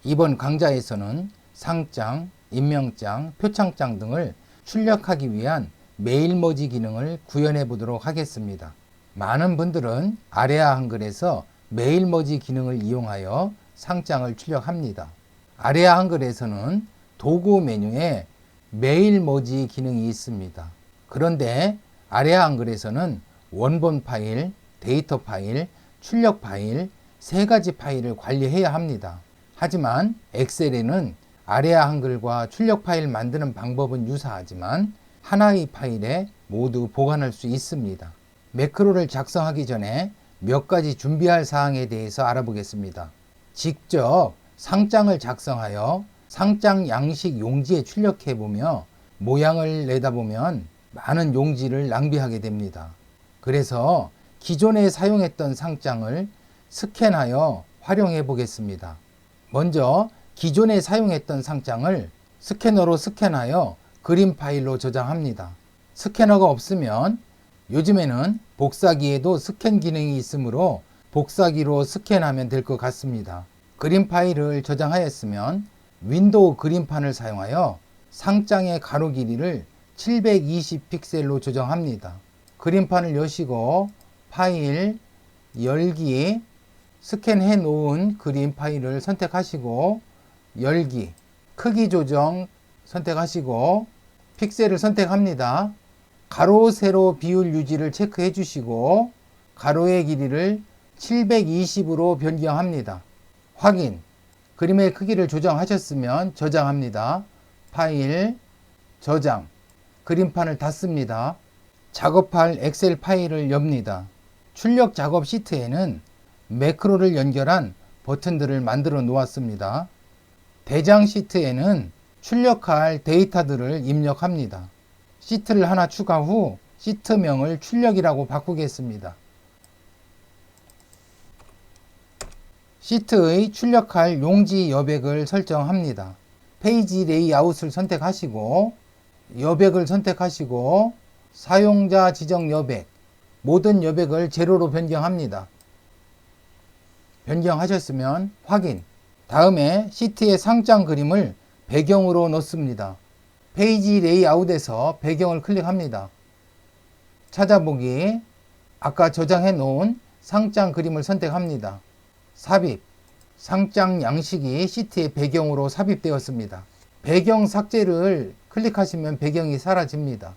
이번 강좌에서는 상장, 임명장, 표창장 등을 출력하기 위한 메일머지 기능을 구현해 보도록 하겠습니다. 많은 분들은 아레아 한글에서 메일머지 기능을 이용하여 상장을 출력합니다. 아레아 한글에서는 도구 메뉴에 메일머지 기능이 있습니다. 그런데 아레아 한글에서는 원본 파일, 데이터 파일, 출력 파일 세 가지 파일을 관리해야 합니다. 하지만 엑셀에는 아레아 한글과 출력 파일 만드는 방법은 유사하지만 하나의 파일에 모두 보관할 수 있습니다. 매크로를 작성하기 전에 몇 가지 준비할 사항에 대해서 알아보겠습니다. 직접 상장을 작성하여 상장 양식 용지에 출력해 보며 모양을 내다보면 많은 용지를 낭비하게 됩니다. 그래서 기존에 사용했던 상장을 스캔하여 활용해 보겠습니다. 먼저 기존에 사용했던 상장을 스캐너로 스캔하여 그림 파일로 저장합니다. 스캐너가 없으면 요즘에는 복사기에도 스캔 기능이 있으므로 복사기로 스캔하면 될 것 같습니다. 그림 파일을 저장하였으면 윈도우 그림판을 사용하여 상장의 가로 길이를 720 픽셀로 조정합니다. 그림판을 여시고 파일, 열기, 스캔해 놓은 그림 파일을 선택하시고 열기, 크기 조정 선택하시고 픽셀을 선택합니다. 가로, 세로 비율 유지를 체크해 주시고 가로의 길이를 720으로 변경합니다. 확인. 그림의 크기를 조정하셨으면 저장합니다. 파일, 저장. 그림판을 닫습니다. 작업할 엑셀 파일을 엽니다. 출력 작업 시트에는 매크로를 연결한 버튼들을 만들어 놓았습니다. 대장 시트에는 출력할 데이터들을 입력합니다. 시트를 하나 추가 후 시트명을 출력이라고 바꾸겠습니다. 시트의 출력할 용지 여백을 설정합니다. 페이지 레이아웃을 선택하시고 여백을 선택하시고 사용자 지정 여백, 모든 여백을 제로로 변경합니다. 변경하셨으면 확인. 다음에 시트의 상장 그림을 배경으로 넣습니다. 페이지 레이아웃에서 배경을 클릭합니다. 찾아보기, 아까 저장해 놓은 상장 그림을 선택합니다. 삽입, 상장 양식이 시트의 배경으로 삽입되었습니다. 배경 삭제를 클릭하시면 배경이 사라집니다.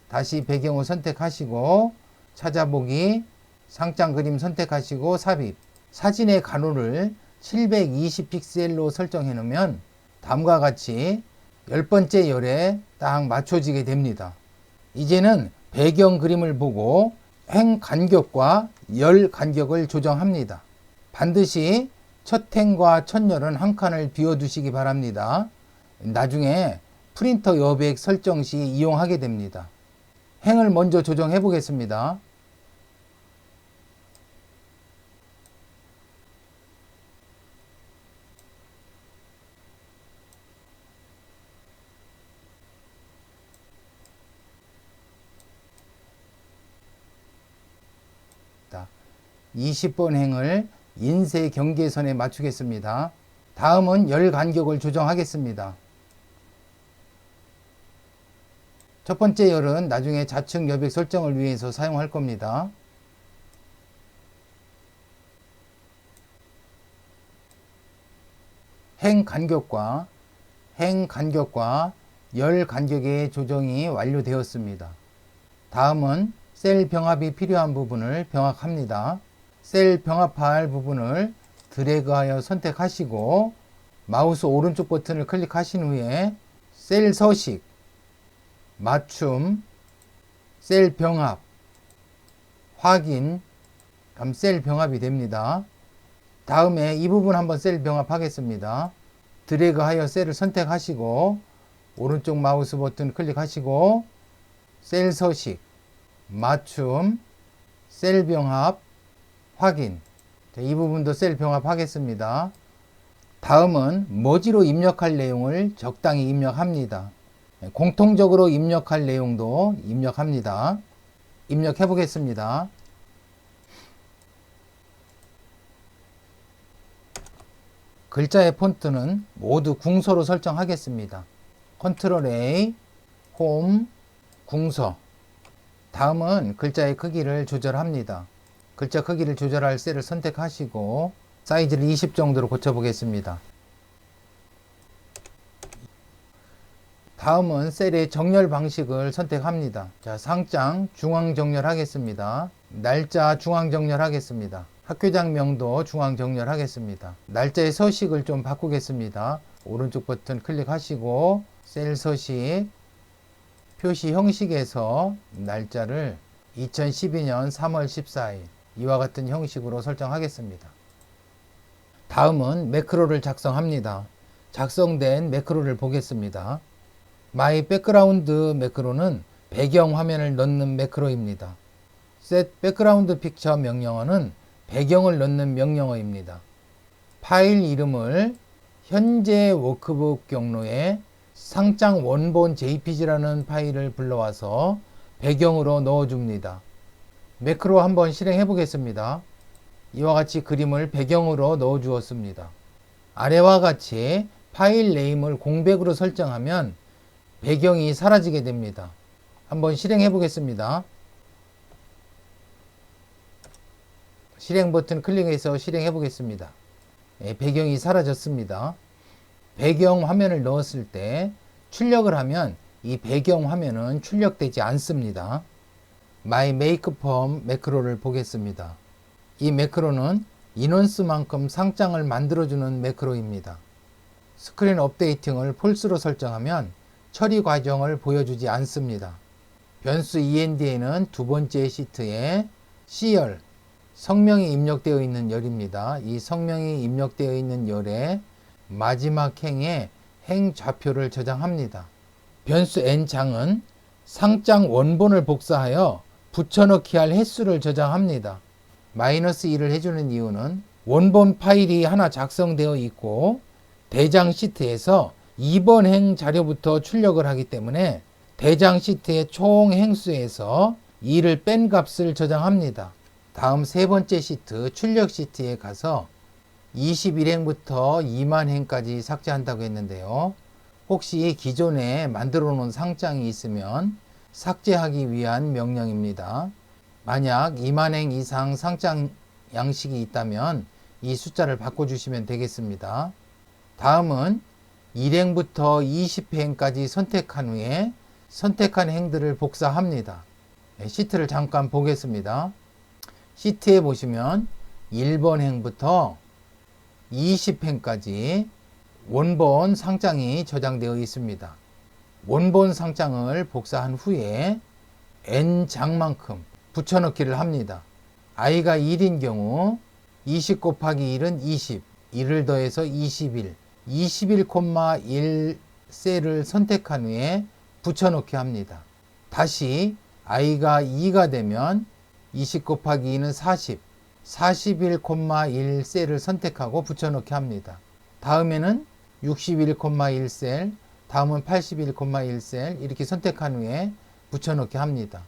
다시 배경을 선택하시고 찾아보기, 상장 그림 선택하시고 삽입, 사진의 가로를 720 픽셀로 설정해 놓으면 다음과 같이 10번째 열에 딱 맞춰지게 됩니다. 이제는 배경 그림을 보고 행 간격과 열 간격을 조정합니다. 반드시 첫 행과 첫 열은 한 칸을 비워두시기 바랍니다. 나중에 프린터 여백 설정 시 이용하게 됩니다. 행을 먼저 조정해 보겠습니다. 자, 20번 행을 인쇄 경계선에 맞추겠습니다. 다음은 열 간격을 조정하겠습니다. 첫 번째 열은 나중에 좌측 여백 설정을 위해서 사용할 겁니다. 행 간격과 열 간격의 조정이 완료되었습니다. 다음은 셀 병합이 필요한 부분을 병합합니다. 셀 병합할 부분을 드래그하여 선택하시고 마우스 오른쪽 버튼을 클릭하신 후에 셀 서식, 맞춤, 셀 병합, 확인, 그럼 셀 병합이 됩니다. 다음에 이 부분 한번 셀 병합하겠습니다. 드래그하여 셀을 선택하시고 오른쪽 마우스 버튼 클릭하시고 셀 서식, 맞춤, 셀 병합, 확인. 이 부분도 셀 병합하겠습니다. 다음은 머지로 입력할 내용을 적당히 입력합니다. 공통적으로 입력할 내용도 입력합니다. 입력해 보겠습니다. 글자의 폰트는 모두 궁서로 설정하겠습니다. 컨트롤 A, 홈, 궁서. 다음은 글자의 크기를 조절합니다. 글자 크기를 조절할 셀을 선택하시고 사이즈를 20 정도로 고쳐보겠습니다. 다음은 셀의 정렬 방식을 선택합니다. 자, 상장 중앙 정렬하겠습니다. 날짜 중앙 정렬하겠습니다. 학교장명도 중앙 정렬하겠습니다. 날짜의 서식을 좀 바꾸겠습니다. 오른쪽 버튼 클릭하시고 셀 서식 표시 형식에서 날짜를 2012년 3월 14일 이와 같은 형식으로 설정하겠습니다. 다음은 매크로를 작성합니다. 작성된 매크로를 보겠습니다. My Background 매크로는 배경 화면을 넣는 매크로입니다. Set Background Picture 명령어는 배경을 넣는 명령어입니다. 파일 이름을 현재 워크북 경로에 상장 원본 jpg라는 파일을 불러와서 배경으로 넣어줍니다. 매크로 한번 실행해 보겠습니다. 이와 같이 그림을 배경으로 넣어 주었습니다. 아래와 같이 파일 네임을 공백으로 설정하면 배경이 사라지게 됩니다. 한번 실행해 보겠습니다. 실행 버튼 클릭해서 실행해 보겠습니다. 배경이 사라졌습니다. 배경 화면을 넣었을 때 출력을 하면 이 배경 화면은 출력되지 않습니다. My Make Form 매크로를 보겠습니다. 이 매크로는 인원수만큼 상장을 만들어주는 매크로입니다. 스크린 업데이팅을 폴스로 설정하면 처리 과정을 보여주지 않습니다. 변수 end에는 두 번째 시트에 C열, 성명이 입력되어 있는 열입니다. 이 성명이 입력되어 있는 열에 마지막 행에 행 좌표를 저장합니다. 변수 n장은 상장 원본을 복사하여 붙여넣기 할 횟수를 저장합니다. -1을 해주는 이유는 원본 파일이 하나 작성되어 있고 대장 시트에서 2번 행 자료부터 출력을 하기 때문에 대장 시트의 총 행수에서 2를 뺀 값을 저장합니다. 다음 세 번째 시트 출력 시트에 가서 21행부터 2만행까지 삭제한다고 했는데요. 혹시 기존에 만들어 놓은 상장이 있으면 삭제하기 위한 명령입니다. 만약 2만행 이상 상장 양식이 있다면 이 숫자를 바꿔주시면 되겠습니다. 다음은 1행부터 20행까지 선택한 후에 선택한 행들을 복사합니다. 시트를 잠깐 보겠습니다. 시트에 보시면 1번 행부터 20행까지 원본 상장이 저장되어 있습니다. 원본 상장을 복사한 후에 n장만큼 붙여넣기를 합니다. i가 1인 경우 20 곱하기 1은 20, 1을 더해서 21, 21,1 셀을 선택한 후에 붙여넣기 합니다. 다시 i가 2가 되면 20 곱하기 2는 40, 41,1 셀을 선택하고 붙여넣기 합니다. 다음에는 61,1 셀, 다음은 81,1 셀 이렇게 선택한 후에 붙여넣기 합니다.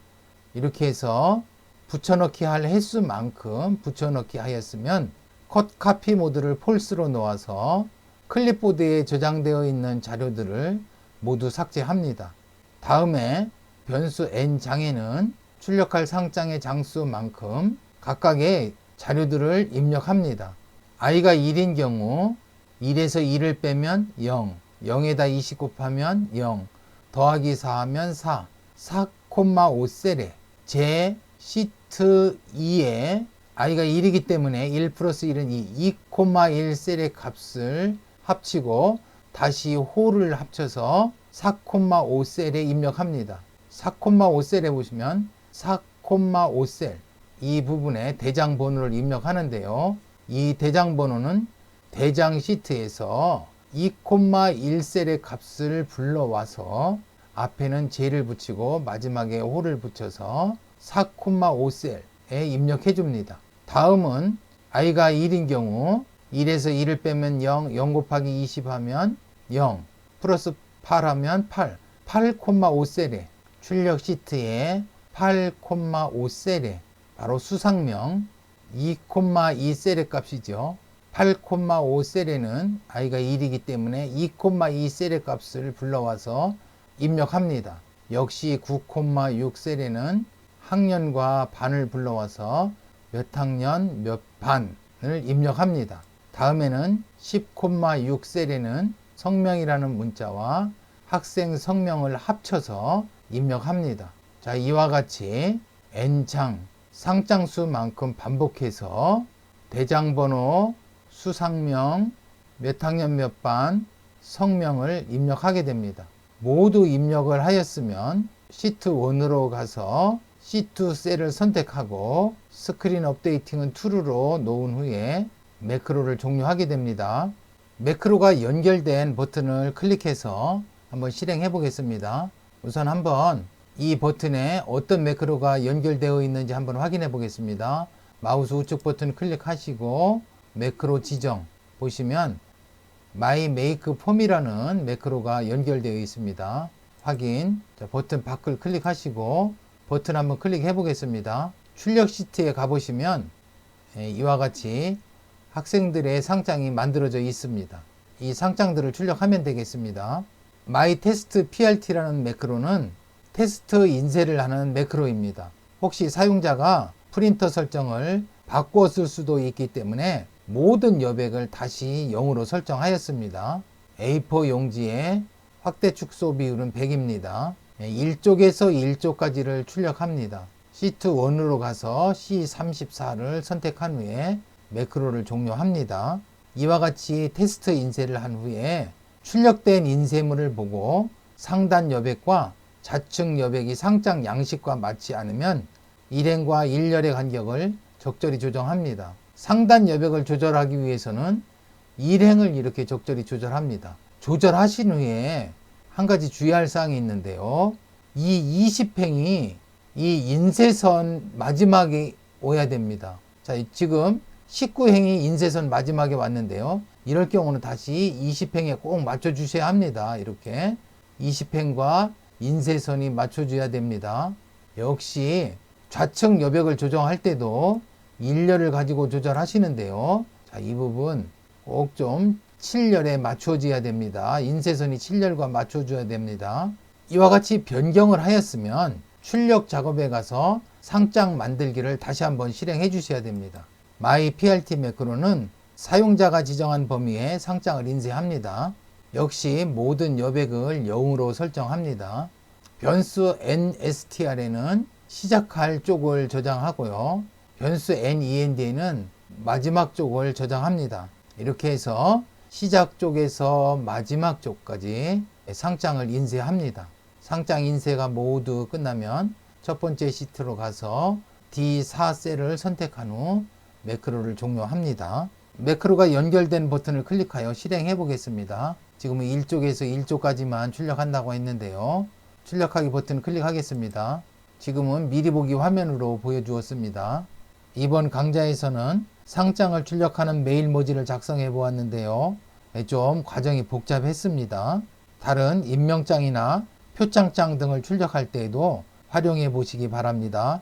이렇게 해서 붙여넣기 할 횟수만큼 붙여넣기 하였으면 컷 카피 모드를 폴스로 놓아서 클립보드에 저장되어 있는 자료들을 모두 삭제합니다. 다음에 변수 n장에는 출력할 상장의 장수만큼 각각의 자료들을 입력합니다. i가 1인 경우 1에서 2를 빼면 0, 0에다 20 곱하면 0, 더하기 4 하면 4, 4,5 셀에 제 시트 2에 i가 1이기 때문에 1 플러스 1은 2, 2,1 셀의 값을 합치고 다시 홀을 합쳐서 4,5 셀에 입력합니다. 4,5 셀에 보시면 4,5 셀 이 부분에 대장 번호를 입력하는데요. 이 대장 번호는 대장 시트에서 2,1 셀의 값을 불러와서 앞에는 J를 붙이고 마지막에 홀을 붙여서 4,5 셀에 입력해 줍니다. 다음은 i가 1인 경우 1에서 2를 빼면 0, 0 곱하기 20 하면 0, 플러스 8 하면 8, 8,5 셀에 출력 시트에 8,5 셀에 바로 수상명 2,2 셀의 값이죠. 8,5셀에는 i가 1이기 때문에 2,2셀의 값을 불러와서 입력합니다. 역시 9,6셀에는 학년과 반을 불러와서 몇 학년 몇 반을 입력합니다. 다음에는 10,6셀에는 성명이라는 문자와 학생 성명을 합쳐서 입력합니다. 자, 이와 같이 n장, 상장수만큼 반복해서 대장번호, 수상명, 몇 학년 몇 반, 성명을 입력하게 됩니다. 모두 입력을 하였으면 시트 1으로 가서 C2 셀을 선택하고 스크린 업데이팅은 true로 놓은 후에 매크로를 종료하게 됩니다. 매크로가 연결된 버튼을 클릭해서 한번 실행해 보겠습니다. 우선 한번 이 버튼에 어떤 매크로가 연결되어 있는지 한번 확인해 보겠습니다. 마우스 우측 버튼 클릭하시고 매크로 지정 보시면 My Make Form이라는 매크로가 연결되어 있습니다. 확인. 자, 버튼 밖을 클릭하시고 버튼 한번 클릭해 보겠습니다. 출력 시트에 가보시면 이와 같이 학생들의 상장이 만들어져 있습니다. 이 상장들을 출력하면 되겠습니다. My Test PRT라는 매크로는 테스트 인쇄를 하는 매크로입니다. 혹시 사용자가 프린터 설정을 바꾸었을 수도 있기 때문에 모든 여백을 다시 0으로 설정하였습니다. A4 용지의 확대 축소 비율은 100입니다. 1쪽에서 1쪽까지를 출력합니다. 시트 1으로 가서 C34를 선택한 후에 매크로를 종료합니다. 이와 같이 테스트 인쇄를 한 후에 출력된 인쇄물을 보고 상단 여백과 좌측 여백이 상장 양식과 맞지 않으면 일행과 일렬의 간격을 적절히 조정합니다. 상단 여백을 조절하기 위해서는 일행을 이렇게 적절히 조절합니다. 조절하신 후에 한 가지 주의할 사항이 있는데요. 이 20행이 이 인쇄선 마지막에 오야 됩니다. 자, 지금 19행이 인쇄선 마지막에 왔는데요. 이럴 경우는 다시 20행에 꼭 맞춰주셔야 합니다. 이렇게 20행과 인쇄선이 맞춰줘야 됩니다. 역시 좌측 여백을 조정할 때도 일렬을 가지고 조절하시는데요. 자, 이 부분 꼭 좀 7열에 맞춰줘야 됩니다. 인쇄선이 7열과 맞춰줘야 됩니다. 이와 같이 변경을 하였으면 출력 작업에 가서 상장 만들기를 다시 한번 실행해 주셔야 됩니다. My PRT 매크로는 사용자가 지정한 범위에 상장을 인쇄합니다. 역시 모든 여백을 0으로 설정합니다. 변수 NSTR에는 시작할 쪽을 저장하고요. 변수 NEND에는 마지막 쪽을 저장합니다. 이렇게 해서 시작 쪽에서 마지막 쪽까지 상장을 인쇄합니다. 상장 인쇄가 모두 끝나면 첫 번째 시트로 가서 D4셀을 선택한 후 매크로를 종료합니다. 매크로가 연결된 버튼을 클릭하여 실행해 보겠습니다. 지금은 1쪽에서 1쪽까지만 출력한다고 했는데요. 출력하기 버튼 클릭하겠습니다. 지금은 미리 보기 화면으로 보여주었습니다. 이번 강좌에서는 상장을 출력하는 메일 모듈을 작성해 보았는데요. 좀 과정이 복잡했습니다. 다른 임명장이나 표창장 등을 출력할 때에도 활용해 보시기 바랍니다.